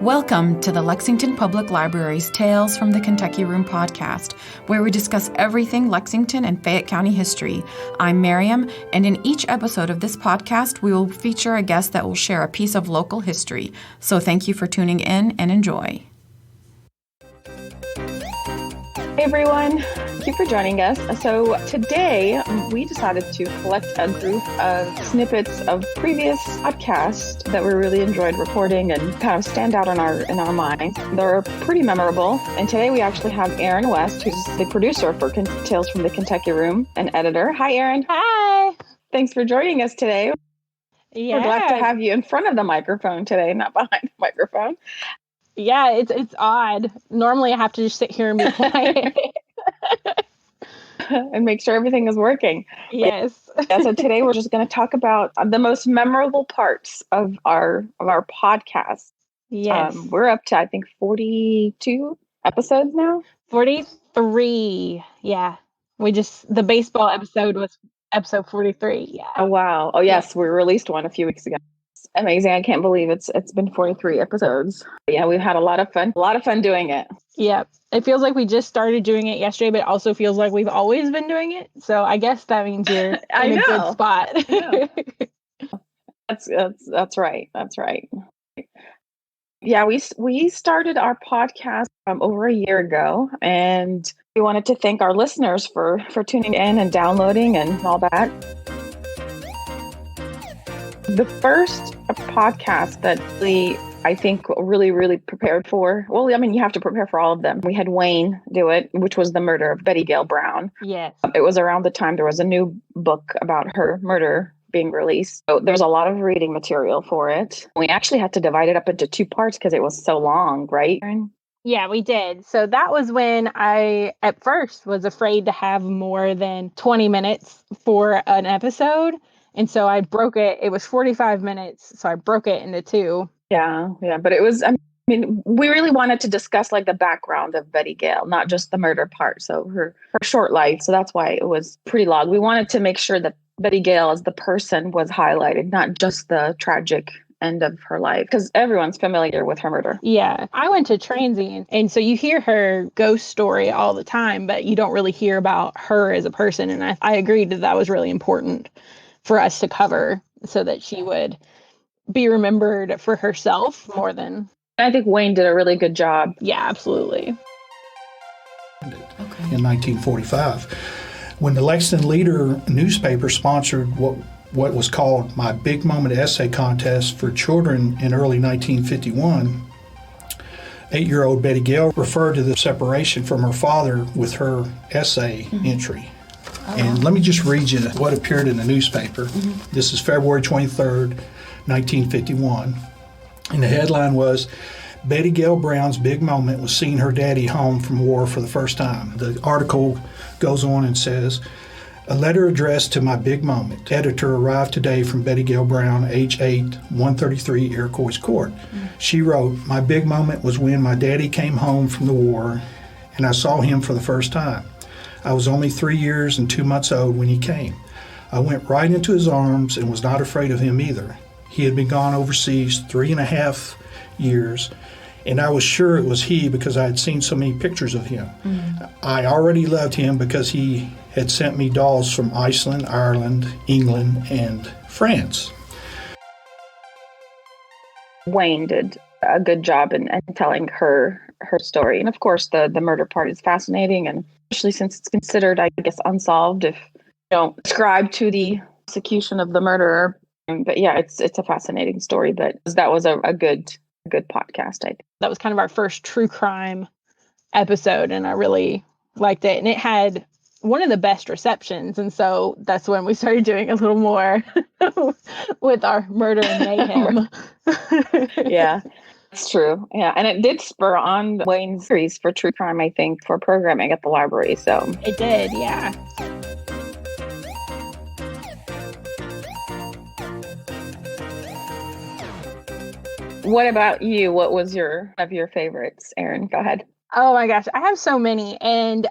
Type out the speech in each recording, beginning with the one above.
Welcome to the Lexington Public Library's Tales from the Kentucky Room podcast, where we discuss everything Lexington and Fayette County history. I'm Mariam, and in each episode of this podcast, we will feature a guest that will share a piece of local history. So thank you for tuning in and enjoy. Hey everyone, thank you for joining us. So today we decided to collect a group of snippets of previous podcasts that we really enjoyed recording and kind of stand out in our minds. They're pretty memorable. And today we actually have Erin West, who's the producer for Tales from the Kentucky Room and editor. Hi, Erin. Hi. Thanks for joining us today. Yeah. We're glad to have you in front of the microphone today, not behind the microphone. Yeah, it's odd. Normally I have to just sit here and be quiet. And make sure everything is working. Yes. Yeah, so today we're just going to talk about the most memorable parts of our podcast. Yes. We're up to, I think, 42 episodes now. 43. Yeah. The baseball episode was episode 43. Yeah. Oh, wow. Oh, yes. We released one a few weeks ago. It's amazing. I can't believe it's been 43 episodes. Yeah, we've had a lot of fun doing it. Yeah. It feels like we just started doing it yesterday, but it also feels like we've always been doing it. So I guess that means you're in a good spot. That's right. That's right. Yeah, we started our podcast over a year ago, and we wanted to thank our listeners for tuning in and downloading and all that. The first podcast that I think really prepared for, well, I mean, you have to prepare for all of them. We had Wayne do it, which was the murder of Betty Gale Brown. Yes. It was around the time there was a new book about her murder being released. So there's a lot of reading material for it. We actually had to divide it up into two parts because it was so long, right, Erin? Yeah, we did. So that was when I, at first, was afraid to have more than 20 minutes for an episode. And so I broke it. It was 45 minutes. So I broke it into two. Yeah. But it was, I mean, we really wanted to discuss like the background of Betty Gale, not just the murder part. So her short life. So that's why it was pretty long. We wanted to make sure that Betty Gale as the person was highlighted, not just the tragic end of her life, because everyone's familiar with her murder. Yeah. I went to transient, and so you hear her ghost story all the time, but you don't really hear about her as a person. And I agreed that was really important for us to cover so that she would be remembered for herself more than... I think Wayne did a really good job. Yeah, absolutely. Okay. In 1945, when the Lexington Leader newspaper sponsored what was called my Big Moment Essay Contest for children in early 1951, 8-year-old Betty Gale referred to the separation from her father with her essay entry. And let me just read you what appeared in the newspaper. This is February 23rd, 1951. And the headline was, Betty Gale Brown's big moment was seeing her daddy home from war for the first time. The article goes on and says, a letter addressed to my big moment. Editor arrived today from Betty Gale Brown, age 8, 133 Iroquois Court. She wrote, my big moment was when my daddy came home from the war and I saw him for the first time. I was only 3 years and 2 months old when he came. I went right into his arms and was not afraid of him either. He had been gone overseas 3.5 years, and I was sure it was he because I had seen so many pictures of him. I already loved him because he had sent me dolls from Iceland, Ireland, England, and France. Wayne did a good job in telling her story. And of course, the murder part is fascinating, and especially since it's considered, I guess, unsolved if you don't ascribe to the execution of the murderer. But yeah, it's a fascinating story. But that was a good podcast, I think. That was kind of our first true crime episode, and I really liked it. And it had one of the best receptions. And so that's when we started doing a little more with our murder and mayhem. Yeah, it's true. Yeah, and it did spur on Wayne's series for true crime, I think, for programming at the library. So it did, yeah. What about you? What was one of your favorites, Erin? Go ahead. Oh my gosh, I have so many. And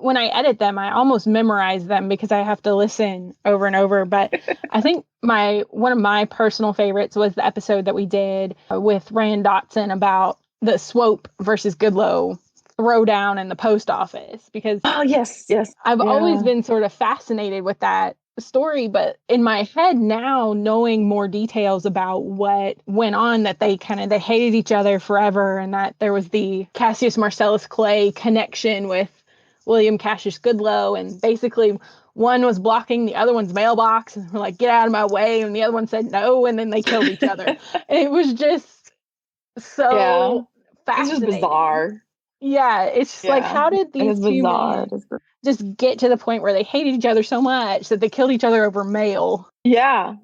when I edit them, I almost memorize them because I have to listen over and over. But I think one of my personal favorites was the episode that we did with Rand Dotson about the Swope versus Goodloe throwdown in the post office, because yes. I've always been sort of fascinated with that story, but in my head now, knowing more details about what went on, that they hated each other forever, and that there was the Cassius Marcellus Clay connection with William Cassius Goodloe, and basically one was blocking the other one's mailbox and were like, get out of my way, and the other one said no, and then they killed each other. And it was just so fascinating. It's just bizarre. Yeah, it's just like, how did these two men just get to the point where they hated each other so much that they killed each other over mail? Yeah,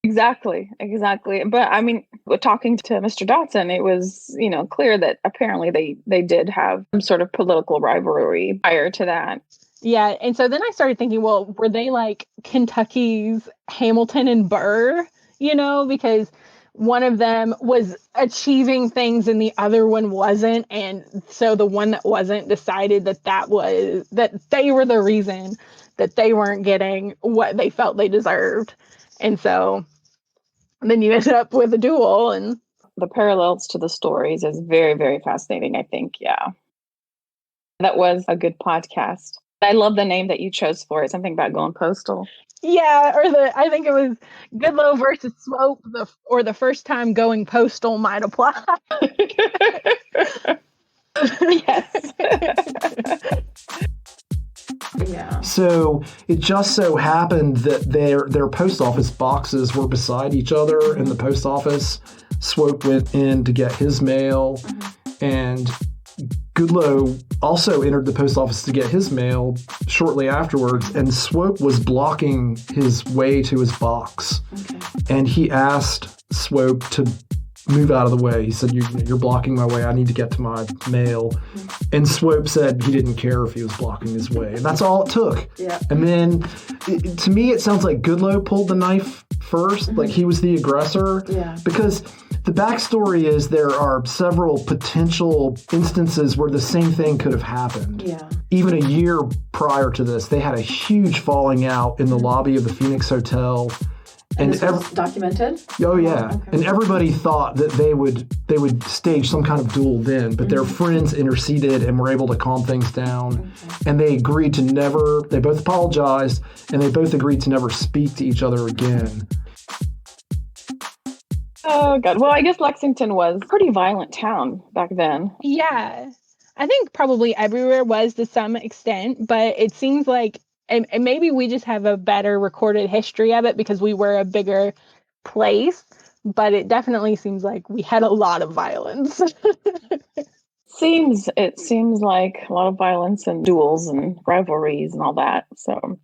exactly. But I mean, talking to Mr. Dotson, it was, clear that apparently they did have some sort of political rivalry prior to that. Yeah, and so then I started thinking, well, were they like Kentucky's Hamilton and Burr, because one of them was achieving things and the other one wasn't. And so the one that wasn't decided that they were the reason that they weren't getting what they felt they deserved. And so then you ended up with a duel. And the parallels to the stories is very, very fascinating, I think. Yeah. That was a good podcast. I love the name that you chose for it. Something about going postal. Yeah, I think it was Goodloe versus Swope, the first time going postal might apply. Yes. Yeah. So it just so happened that their post office boxes were beside each other in the post office. Swope went in to get his mail, and Goodloe also entered the post office to get his mail shortly afterwards, and Swope was blocking his way to his box. Okay. And he asked Swope to move out of the way. He said, you're blocking my way. I need to get to my mail. Mm-hmm. And Swope said he didn't care if he was blocking his way. And that's all it took. Yeah. And then, to me, it sounds like Goodloe pulled the knife first, like he was the aggressor. Yeah. Because the backstory is there are several potential instances where the same thing could have happened. Yeah. Even a year prior to this, they had a huge falling out in the lobby of the Phoenix Hotel. And this was documented? Oh, yeah. Okay. And everybody thought that they would stage some kind of duel then, but their friends interceded and were able to calm things down. Okay. And they agreed to they both apologized, and they both agreed to never speak to each other again. Oh, God. Well, I guess Lexington was a pretty violent town back then. Yeah. I think probably everywhere was to some extent, but it seems like, and maybe we just have a better recorded history of it because we were a bigger place, but it definitely seems like we had a lot of violence. It seems like a lot of violence and duels and rivalries and all that. So.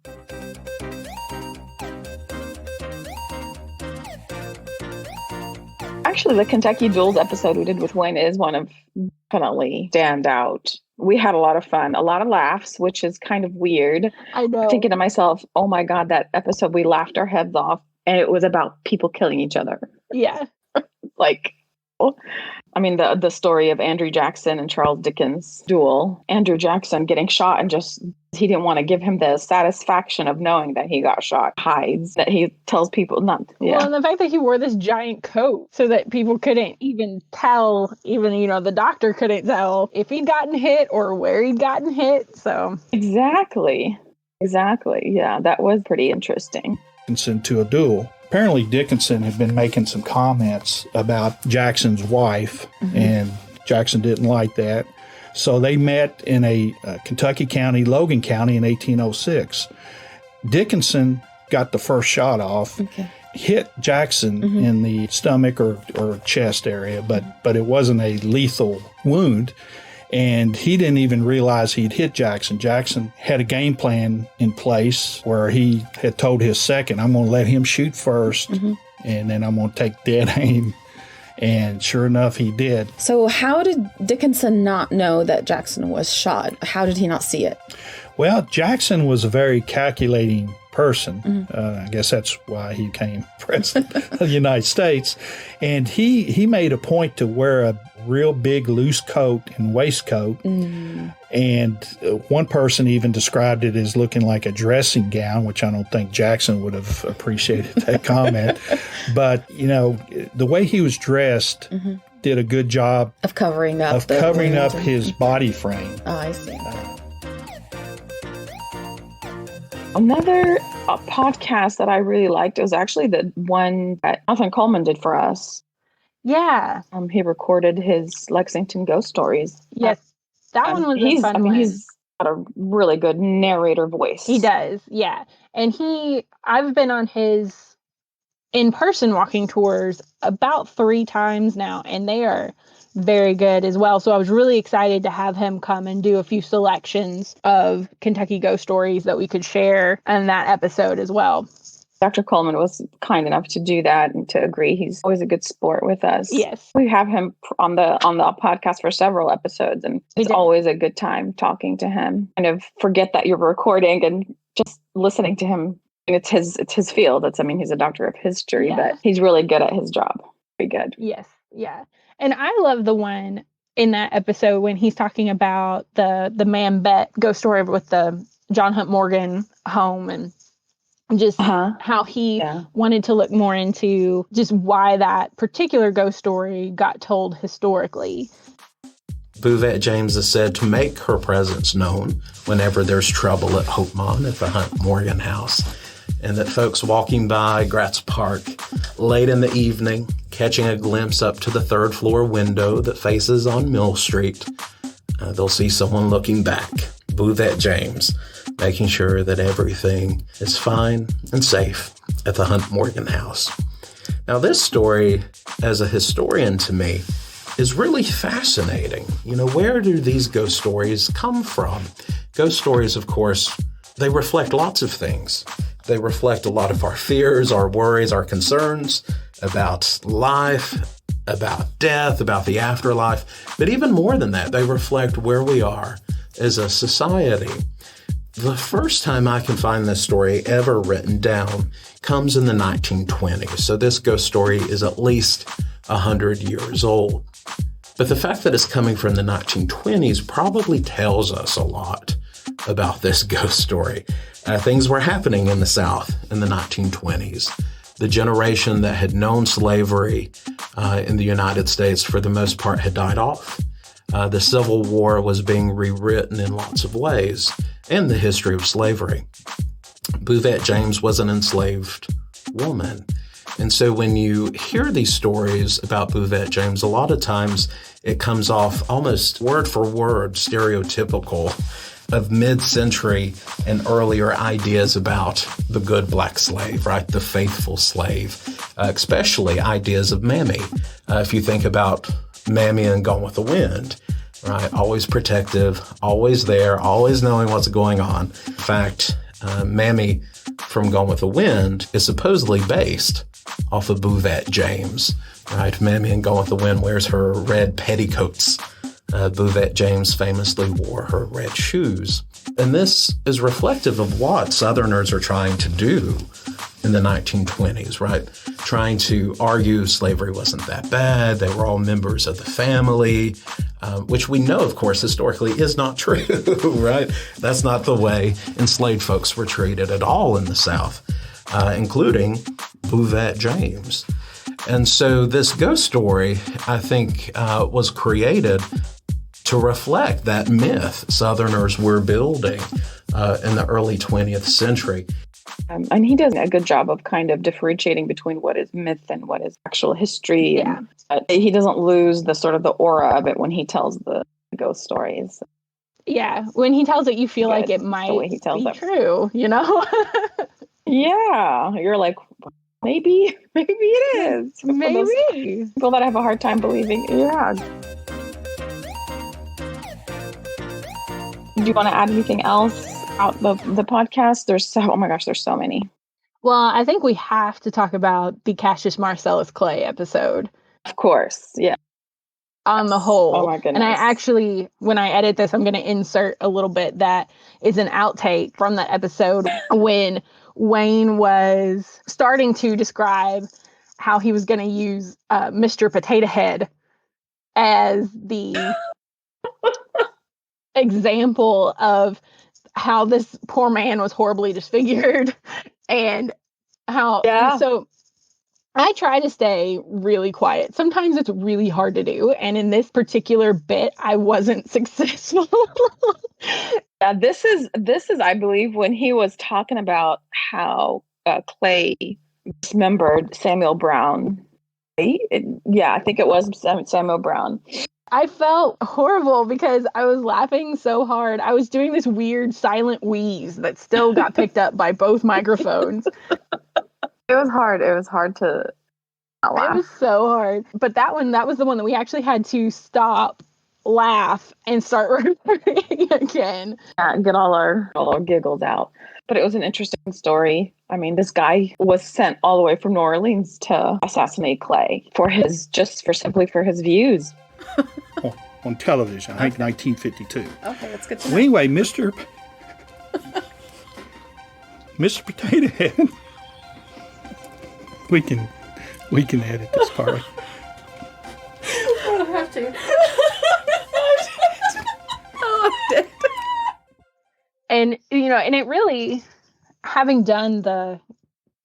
Actually, the Kentucky Duels episode we did with Wayne is one of definitely stand out. We had a lot of fun, a lot of laughs, which is kind of weird. I know. Thinking to myself, oh my God, that episode, we laughed our heads off and it was about people killing each other. Yeah. Like, I mean, the story of Andrew Jackson and Charles Dickens' duel. Andrew Jackson getting shot and he didn't want to give him the satisfaction of knowing that he got shot. Hides that he tells people not. Yeah. Well, and the fact that he wore this giant coat so that people couldn't even tell, the doctor couldn't tell if he'd gotten hit or where he'd gotten hit. So exactly. Yeah, that was pretty interesting. To a duel. Apparently Dickinson had been making some comments about Jackson's wife, and Jackson didn't like that. So they met in a Kentucky county, Logan County, in 1806. Dickinson got the first shot off, hit Jackson in the stomach or chest area, but it wasn't a lethal wound. And he didn't even realize he'd hit Jackson. Jackson had a game plan in place where he had told his second, I'm going to let him shoot first, and then I'm going to take dead aim. And sure enough, he did. So how did Dickinson not know that Jackson was shot? How did he not see it? Well, Jackson was a very calculating person. I guess that's why he became president of the United States. And he made a point to wear a real big loose coat and waistcoat. And one person even described it as looking like a dressing gown, which I don't think Jackson would have appreciated that comment. But, you know, the way he was dressed did a good job Of covering up his body frame. Oh, I see. Another podcast that I really liked was actually the one that Jonathan Coleman did for us. Yeah. He recorded his Lexington ghost stories. Yes. That one was a fun one. He's got a really good narrator voice. He does, yeah. And I've been on his in-person walking tours about 3 times now, and they are very good as well. So I was really excited to have him come and do a few selections of Kentucky ghost stories that we could share in that episode as well. Dr. Coleman was kind enough to do that and to agree. He's always a good sport with us. Yes. We have him on the podcast for several episodes, and it's always a good time talking to him. Kind of forget that you're recording and just listening to him. And it's his field. He's a doctor of history, but he's really good at his job. Very good. Yes. Yeah. And I love the one in that episode when he's talking about the Man Bet ghost story with the John Hunt Morgan home, and just how he wanted to look more into just why that particular ghost story got told historically. Bouvette James is said to make her presence known whenever there's trouble at Hopemont at the Hunt Morgan house, and that folks walking by Gratz Park late in the evening, catching a glimpse up to the 3rd floor window that faces on Mill Street, they'll see someone looking back, Bouvette James, making sure that everything is fine and safe at the Hunt Morgan house. Now, this story, as a historian to me, is really fascinating. You know, where do these ghost stories come from? Ghost stories, of course, they reflect lots of things. They reflect a lot of our fears, our worries, our concerns about life, about death, about the afterlife. But even more than that, they reflect where we are as a society. The first time I can find this story ever written down comes in the 1920s. So this ghost story is at least 100 years old. But the fact that it's coming from the 1920s probably tells us a lot about this ghost story. Things were happening in the South in the 1920s. The generation that had known slavery in the United States for the most part had died off. The Civil War was being rewritten in lots of ways, and the history of slavery. Bouvette James was an enslaved woman. And so when you hear these stories about Bouvette James, a lot of times it comes off almost word for word stereotypical of mid-century and earlier ideas about the good black slave, right? The faithful slave, especially ideas of Mammy. If you think about Mammy and Gone with the Wind, right? Always protective, always there, always knowing what's going on. In fact, Mammy from Gone with the Wind is supposedly based off of Bouvette James, right? Mammy in Gone with the Wind wears her red petticoats. Bouvette James famously wore her red shoes. And this is reflective of what Southerners are trying to do in the 1920s, right? Trying to argue slavery wasn't that bad. They were all members of the family, which we know, of course, historically is not true, right? That's not the way enslaved folks were treated at all in the South, including Bouvette James. And so this ghost story, I think, was created to reflect that myth Southerners were building in the early 20th century. And he does a good job of kind of differentiating between what is myth and what is actual history. Yeah. And, he doesn't lose the sort of the aura of it when he tells the ghost stories. Yeah, when he tells it, you feel like it might be true, you know? Yeah, you're like, maybe it is. Maybe. People that have a hard time believing. Yeah. Do you want to add anything else out the podcast? There's so many. Well, I think we have to talk about the Cassius Marcellus Clay episode. Of course, yeah. on the whole. Oh my goodness. And I actually, when I edit this, I'm going to insert a little bit that is an outtake from that episode when Wayne was starting to describe how he was going to use Mr. Potato Head as the example of how this poor man was horribly disfigured and how, so I try to stay really quiet. Sometimes it's really hard to do. And in this particular bit, I wasn't successful. Yeah, this is, I believe, when he was talking about how Clay dismembered Samuel Brown. Yeah, I think it was Samuel Brown. I felt horrible because I was laughing so hard. I was doing this weird silent wheeze that still got picked up by both microphones. It was hard. It was hard to not laugh. It was so hard. But that was the one that we actually had to stop, laugh, and start recording again. Yeah, and get all our giggles out. But it was an interesting story. I mean, this guy was sent all the way from New Orleans to assassinate Clay simply for his views. On television, I think 1952. Okay, that's good to know. Well, anyway, Mr. Potato Head. We can edit this part. I don't have to. And, and it really, having done the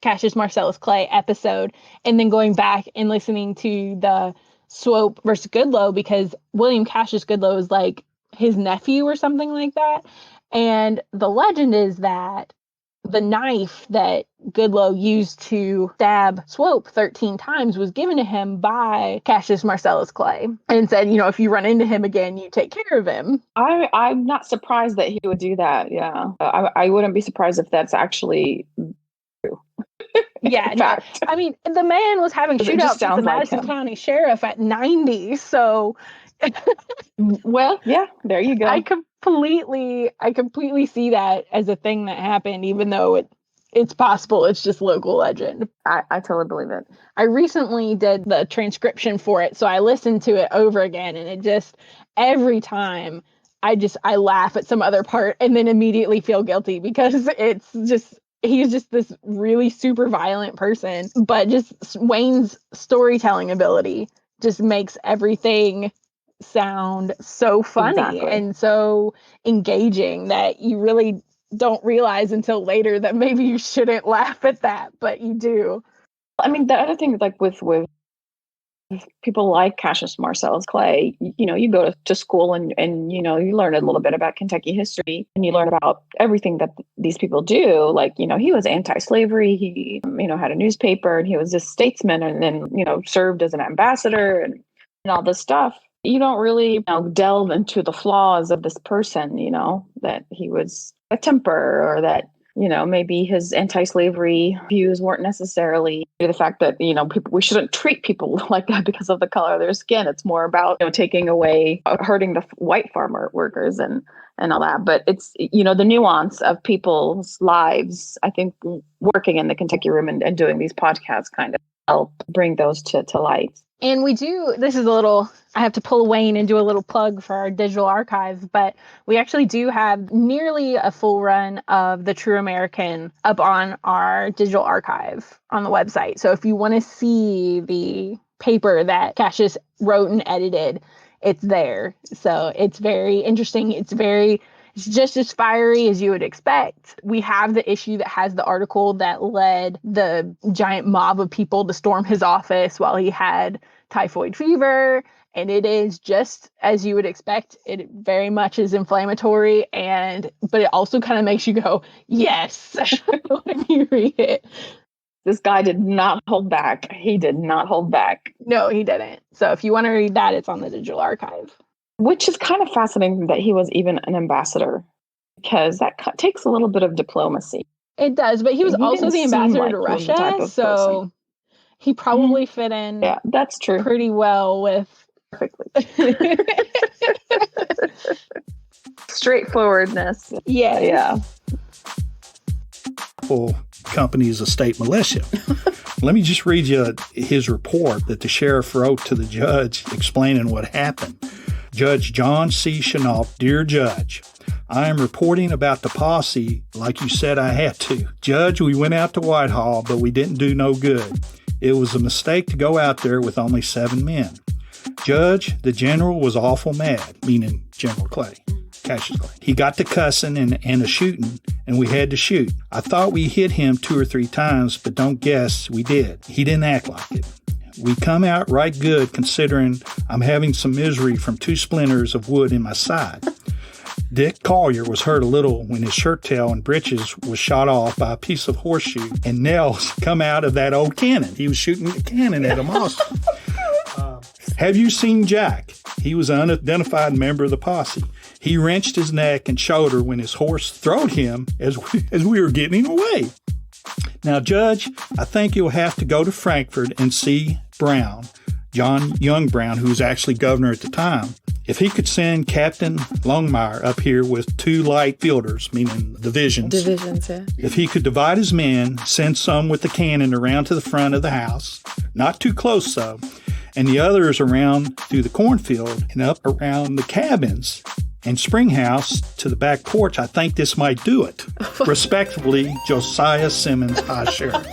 Cassius Marcellus Clay episode and then going back and listening to the Swope versus Goodloe, because William Cassius Goodloe is like his nephew or something like that. And the legend is that the knife that Goodloe used to stab Swope 13 times was given to him by Cassius Marcellus Clay and said, if you run into him again, you take care of him. I'm not surprised that he would do that. Yeah. I wouldn't be surprised if that's actually true. Yeah. No, I mean, the man was having shootouts with the Madison County Sheriff at 90. So. Well, yeah, there you go. I completely see that as a thing that happened, even though it's possible it's just local legend. I totally believe it. I recently did the transcription for it, so I listened to it over again, and it just, every time I laugh at some other part and then immediately feel guilty because he's just this really super violent person, but just Wayne's storytelling ability just makes everything sound so funny and so engaging that you really don't realize until later that maybe you shouldn't laugh at that, but you do. I mean, the other thing, like with people like Cassius Marcellus Clay, you go to school and you learn a little bit about Kentucky history and you learn about everything that these people do. Like, he was anti-slavery. He, had a newspaper and he was a statesman and then, served as an ambassador and all this stuff. You don't really delve into the flaws of this person, that he was a temper or that, maybe his anti-slavery views weren't necessarily the fact that, we shouldn't treat people like that because of the color of their skin. It's more about, taking away, hurting the white farmer workers and all that. But it's, the nuance of people's lives, I think working in the Kentucky Room and doing these podcasts kind of help bring those to light. And I have to pull Wayne and do a little plug for our digital archive, but we actually do have nearly a full run of The True American up on our digital archive on the website. So if you want to see the paper that Cassius wrote and edited, it's there. So it's very interesting. It's just as fiery as you would expect. We have the issue that has the article that led the giant mob of people to storm his office while he had typhoid fever. And it is just as you would expect. It very much is inflammatory, but it also kind of makes you go, yes, when you read it. This guy did not hold back. He did not hold back. No, he didn't. So if you want to read that, it's on the digital archive. Which is kind of fascinating that he was even an ambassador, because that takes a little bit of diplomacy. It does, but he was also the ambassador to Russia, so he probably fit in. Yeah, that's true. Pretty well with. Perfectly. Straightforwardness. Yeah. Company is a state militia. Let me just read you his report that the sheriff wrote to the judge explaining what happened. Judge John C. Chenault, dear Judge, I am reporting about the posse like you said I had to. Judge, we went out to Whitehall, but we didn't do no good. It was a mistake to go out there with only 7 men. Judge, the general was awful mad, meaning General Clay. Cassius Clay. He got to cussing and a shooting, and we had to shoot. I thought we hit him 2 or 3 times, but don't guess we did. He didn't act like it. We come out right good considering I'm having some misery from 2 splinters of wood in my side. Dick Collier was hurt a little when his shirt tail and breeches was shot off by a piece of horseshoe, and nails come out of that old cannon. He was shooting a cannon at him also. Have you seen Jack? He was an unidentified member of the posse. He wrenched his neck and shoulder when his horse throwed him as we were getting away. Now, Judge, I think you'll have to go to Frankfort and see Brown, John Young Brown, who was actually governor at the time. If he could send Captain Longmire up here with 2 light fielders, meaning divisions. Divisions, yeah. If he could divide his men, send some with the cannon around to the front of the house, not too close though, and the others around through the cornfield and up around the cabins and spring house to the back porch, I think this might do it. Respectfully, Josiah Simmons, High Sheriff.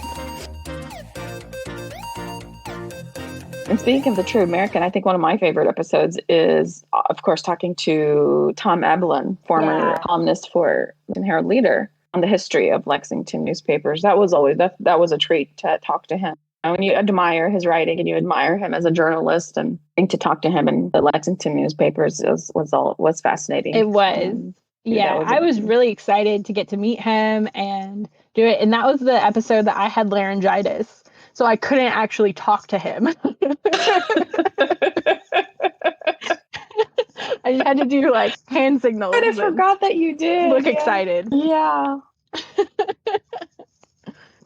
And speaking of the true American, I think one of my favorite episodes is, of course, talking to Tom Eblin, former columnist for the Herald Leader, on the history of Lexington newspapers. That was always that was a treat to talk to him. When you admire his writing and you admire him as a journalist, and to talk to him in the Lexington newspapers was fascinating. It was. I was really excited to get to meet him and do it. And that was the episode that I had laryngitis. So I couldn't actually talk to him. I just had to do like hand signals. I forgot that you did. Look excited. Yeah.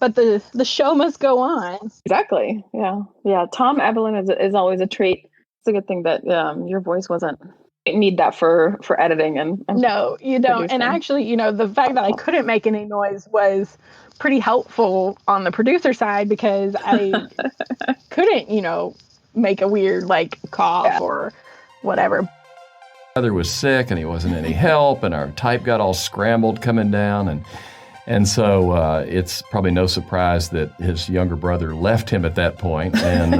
But the show must go on. Exactly. Yeah. Yeah. Tom Eblin is always a treat. It's a good thing that your voice wasn't. You need that for editing and no, you don't. producing. And actually, the fact that I couldn't make any noise was pretty helpful on the producer side, because I couldn't, make a weird like cough or whatever. Brother was sick and he wasn't any help, and our type got all scrambled coming down, and so it's probably no surprise that his younger brother left him at that point. And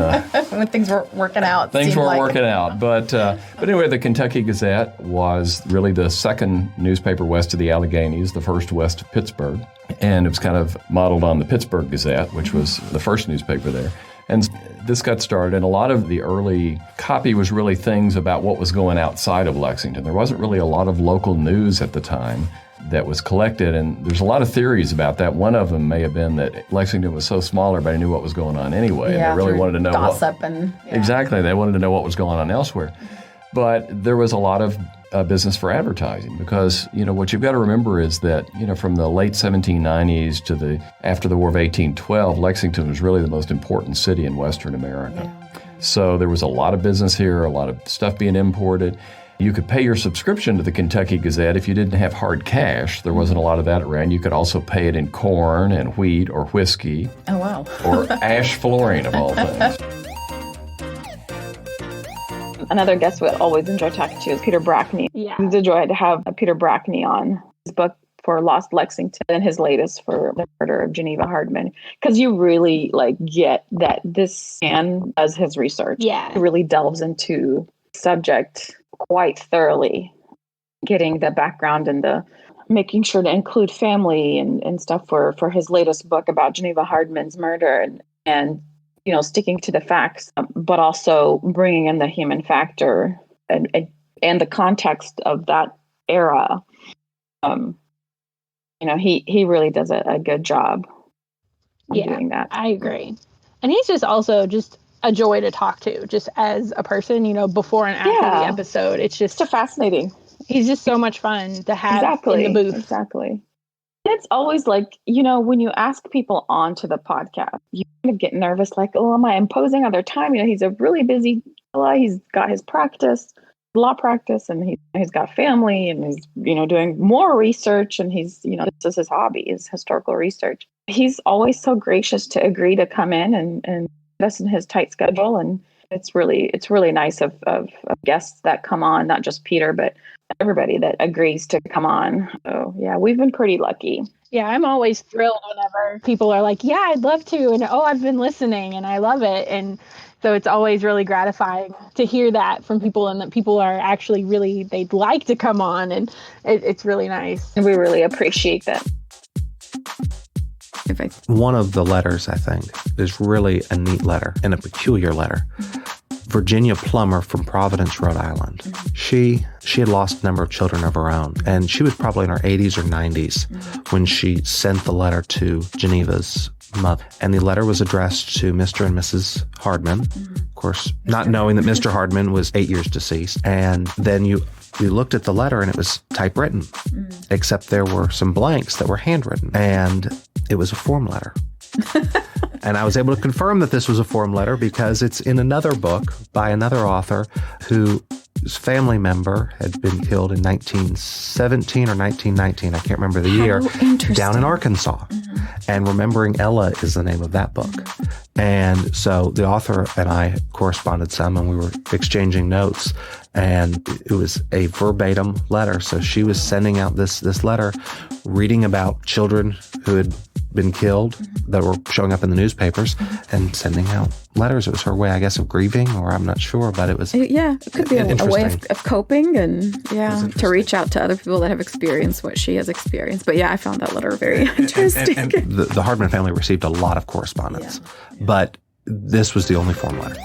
when things weren't working out. Things weren't working out. But anyway, the Kentucky Gazette was really the second newspaper west of the Alleghenies, the first west of Pittsburgh. And it was kind of modeled on the Pittsburgh Gazette, which was the first newspaper there. And this got started, and a lot of the early copy was really things about what was going outside of Lexington. There wasn't really a lot of local news at the time that was collected, and there's a lot of theories about that. One of them may have been that Lexington was so small, everybody knew what was going on anyway, and they really wanted to know gossip Exactly, they wanted to know what was going on elsewhere. But there was a lot of business for advertising, because what you've got to remember is that from the late 1790s to after the War of 1812, Lexington was really the most important city in Western America. Yeah. So there was a lot of business here, a lot of stuff being imported. You could pay your subscription to the Kentucky Gazette if you didn't have hard cash. There wasn't a lot of that around. You could also pay it in corn and wheat or whiskey. Oh, wow. Or ash flooring, of all things. Another guest we always enjoy talking to is Peter Brackney. Yeah. It's a joy to have Peter Brackney on. His book for Lost Lexington and his latest for the murder of Geneva Hardman. Because you really get that this man does his research. Yeah. He really delves into the subject quite thoroughly, getting the background and the making sure to include family and stuff for his latest book about Geneva Hardman's murder and sticking to the facts, but also bringing in the human factor and the context of that era. He really does a good job doing that. I agree. And he's just also just a joy to talk to, just as a person, before and after the episode. It's just fascinating. He's just so much fun to have in the booth. Exactly. It's always when you ask people onto the podcast, you kind of get nervous, am I imposing on their time? He's a really busy fella. He's got his practice. law practice, and he's got family, and he's, doing more research, and he's, this is his hobby, is historical research. He's always so gracious to agree to come in and us in his tight schedule. And it's really nice of guests that come on, not just Peter, but everybody that agrees to come on. So yeah, we've been pretty lucky. Yeah, I'm always thrilled whenever people are like, yeah, I'd love to. And I've been listening and I love it. And so it's always really gratifying to hear that from people, and that people are actually they'd like to come on. And it's really nice. And we really appreciate that. One of the letters, I think, is really a neat letter and a peculiar letter. Virginia Plummer from Providence, Rhode Island. She had lost a number of children of her own, and she was probably in her 80s or 90s when she sent the letter to Geneva's mother. And the letter was addressed to Mr. and Mrs. Hardman, of course, not knowing that Mr. Hardman was 8 years deceased. And then we looked at the letter and it was typewritten, except there were some blanks that were handwritten, and it was a form letter. And I was able to confirm that this was a form letter because it's in another book by another author whose family member had been killed in 1917 or 1919. I can't remember the year. Down in Arkansas. And Remembering Ella is the name of that book. And so the author and I corresponded some, and we were exchanging notes. And it was a verbatim letter. So she was sending out this letter, reading about children who had been killed that were showing up in the newspapers, and sending out letters. It was her way, I guess, of grieving, or I'm not sure, but it was it could be a way of coping, and to reach out to other people that have experienced what she has experienced. But I found that letter very interesting. And the Hardman family received a lot of correspondence, but this was the only form letter.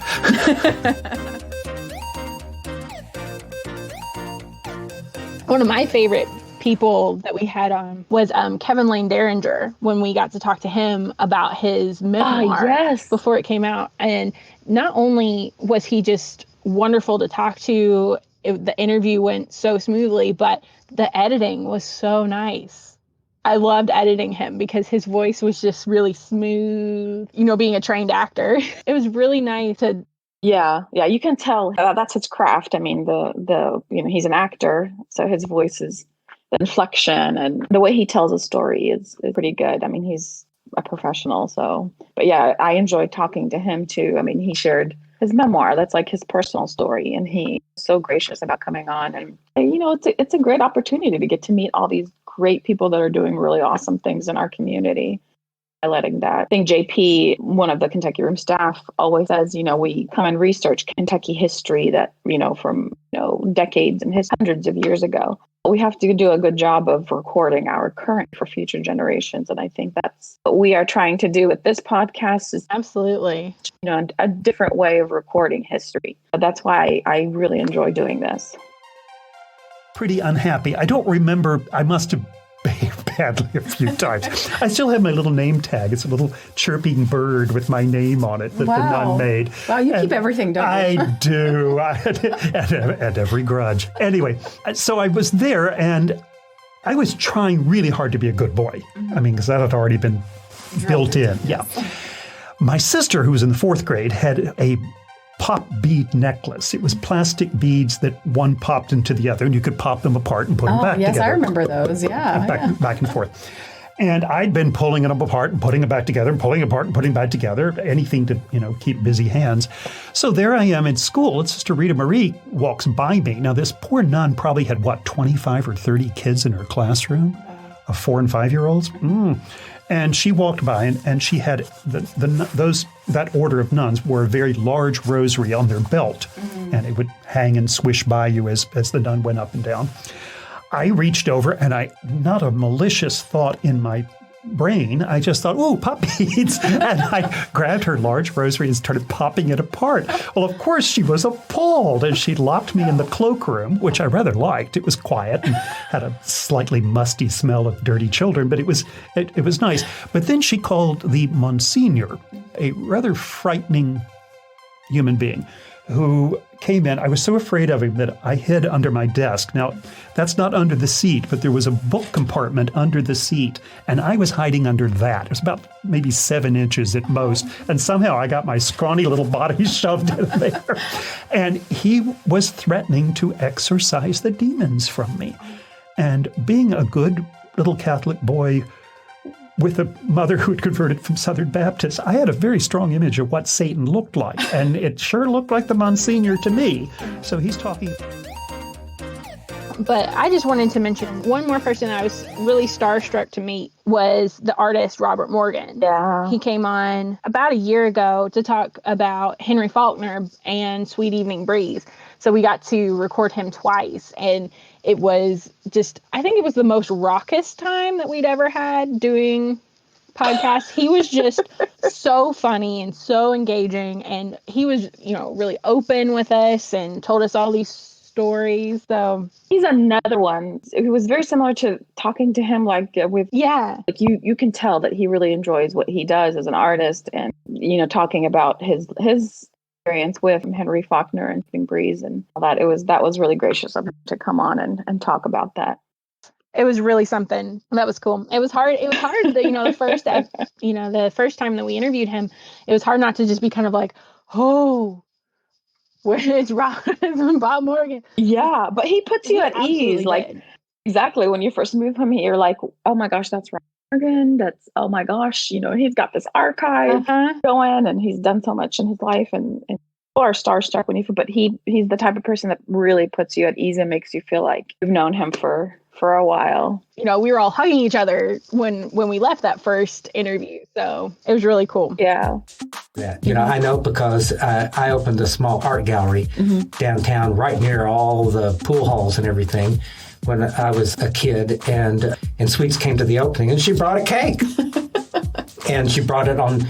One of my favorite people that we had on was Kevin Lane Derringer, when we got to talk to him about his memoir before it came out. And not only was he just wonderful to talk to, the interview went so smoothly, but the editing was so nice. I loved editing him because his voice was just really smooth, being a trained actor. It was really nice to... Yeah, you can tell that's his craft. I mean, he's an actor, so his voice is, the inflection and the way he tells a story is pretty good. I mean, he's a professional. So, but I enjoyed talking to him too. I mean, he shared his memoir. That's like his personal story, and he's so gracious about coming on. And it's a great opportunity to get to meet all these great people that are doing really awesome things in our community. Highlighting that. I think JP, one of the Kentucky Room staff, always says, we come and research Kentucky history that, from, decades and hundreds of years ago. We have to do a good job of recording our current for future generations. And I think that's what we are trying to do with this podcast, is absolutely, a different way of recording history. That's why I really enjoy doing this. Pretty unhappy. I don't remember. I must have behaved badly a few times. I still have my little name tag. It's a little chirping bird with my name on it that the nun made. Wow, you keep everything, don't you? I do. And every grudge. Anyway, so I was there, and I was trying really hard to be a good boy. I mean, because that had already been built in. Yeah. My sister, who was in the 4th grade, had a pop bead necklace. It was plastic beads that one popped into the other, and you could pop them apart and put them back together. Yes, I remember those. Yeah. Back and forth. And I'd been pulling them apart and putting them back together, and pulling apart and putting back together, anything to, keep busy hands. So there I am in school, and Sister Rita Marie walks by me. Now, this poor nun probably had, 25 or 30 kids in her classroom of 4 and 5-year-olds? And she walked by, and she had that order of nuns wore a very large rosary on their belt, and it would hang and swish by you as the nun went up and down. I reached over, and not a malicious thought in my brain, I just thought, ooh, pop beads. And I grabbed her large rosary and started popping it apart. Well, of course, she was appalled, and she locked me in the cloakroom, which I rather liked. It was quiet and had a slightly musty smell of dirty children, but it was nice. But then she called the Monsignor, a rather frightening human being, who came in. I was so afraid of him that I hid under my desk. Now, that's not under the seat, but there was a book compartment under the seat, and I was hiding under that. It was about maybe 7 inches at most, and somehow I got my scrawny little body shoved in there. And he was threatening to exorcise the demons from me. And being a good little Catholic boy with a mother who had converted from Southern Baptist, I had a very strong image of what Satan looked like. And it sure looked like the Monsignor to me. So he's talking. But I just wanted to mention one more person I was really starstruck to meet was the artist Robert Morgan. Yeah. He came on about a year ago to talk about Henry Faulkner and Sweet Evening Breeze. So we got to record him twice. And it was just, I think it was the most raucous time that we'd ever had doing podcasts. He was just so funny and so engaging. And he was, really open with us and told us all these stories. So he's another one. It was very similar to talking to him you can tell that he really enjoys what he does as an artist, and talking about his experience with Henry Faulkner and Sweet Breeze and all that. That was really gracious of him to come on and talk about that. It was really something. That was cool. It was hard. It was hard the first time that we interviewed him, it was hard not to just be kind of like, oh, where is Bob Morgan? Yeah, but he puts you at ease. Like, exactly. When you first move him, you're like, oh my gosh, that's Rob Morgan. That's, oh my gosh, he's got this archive going, and he's done so much in his life, and people are starstruck but he's the type of person that really puts you at ease and makes you feel like you've known him for a while. We were all hugging each other when we left that first interview. So it was really cool. Yeah. Yeah. I know because I opened a small art gallery downtown right near all the pool halls and everything when I was a kid. And Sweets came to the opening and she brought a cake. And she brought it on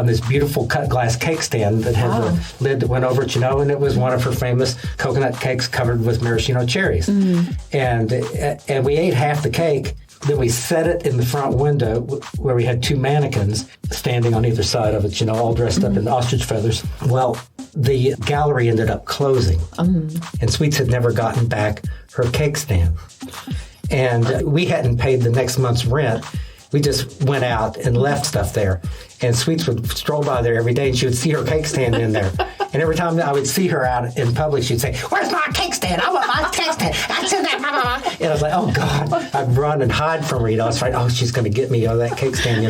this beautiful cut glass cake stand that had the lid that went over it, and it was one of her famous coconut cakes covered with maraschino cherries. And we ate half the cake. Then we set it in the front window where we had 2 mannequins standing on either side of it, all dressed up in ostrich feathers. Well, the gallery ended up closing, and Sweets had never gotten back her cake stand. And we hadn't paid the next month's rent. We just went out and left stuff there. And Sweets would stroll by there every day, and she would see her cake stand in there. And every time I would see her out in public, she'd say, "Where's my cake stand? I want my cake stand. That's in there." And I was like, oh, God. I'd run and hide from her. I was afraid, she's going to get me that cake stand,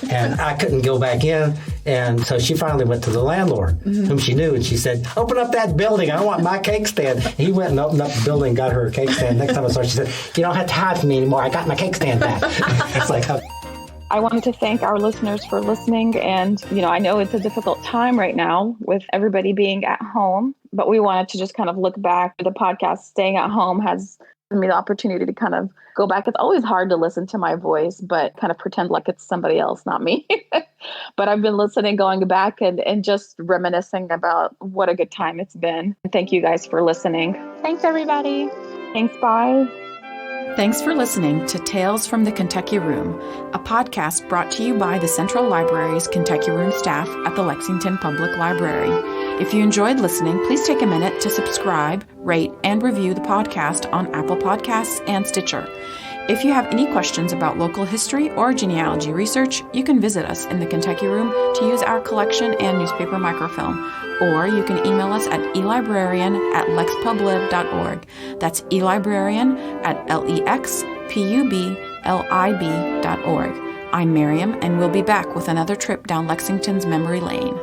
And I couldn't go back in. And so she finally went to the landlord, whom she knew, and she said, "Open up that building. I want my cake stand." And he went and opened up the building and got her a cake stand. Next time I saw her, she said, "You don't have to hide from me anymore. I got my cake stand back." It's like, I wanted to thank our listeners for listening. And, I know it's a difficult time right now with everybody being at home, but we wanted to just kind of look back. The podcast Staying at Home has given me the opportunity to kind of go back. It's always hard to listen to my voice, but kind of pretend like it's somebody else, not me. But I've been listening, going back and just reminiscing about what a good time it's been. Thank you guys for listening. Thanks, everybody. Thanks. Bye. Thanks for listening to Tales from the Kentucky Room, a podcast brought to you by the Central Library's Kentucky Room staff at the Lexington Public Library. If you enjoyed listening, please take a minute to subscribe, rate, and review the podcast on Apple Podcasts and Stitcher. If you have any questions about local history or genealogy research, you can visit us in the Kentucky Room to use our collection and newspaper microfilm. Or you can email us at elibrarian@lexpublib.org. That's elibrarian@lexpublib.org. I'm Mariam, and we'll be back with another trip down Lexington's memory lane.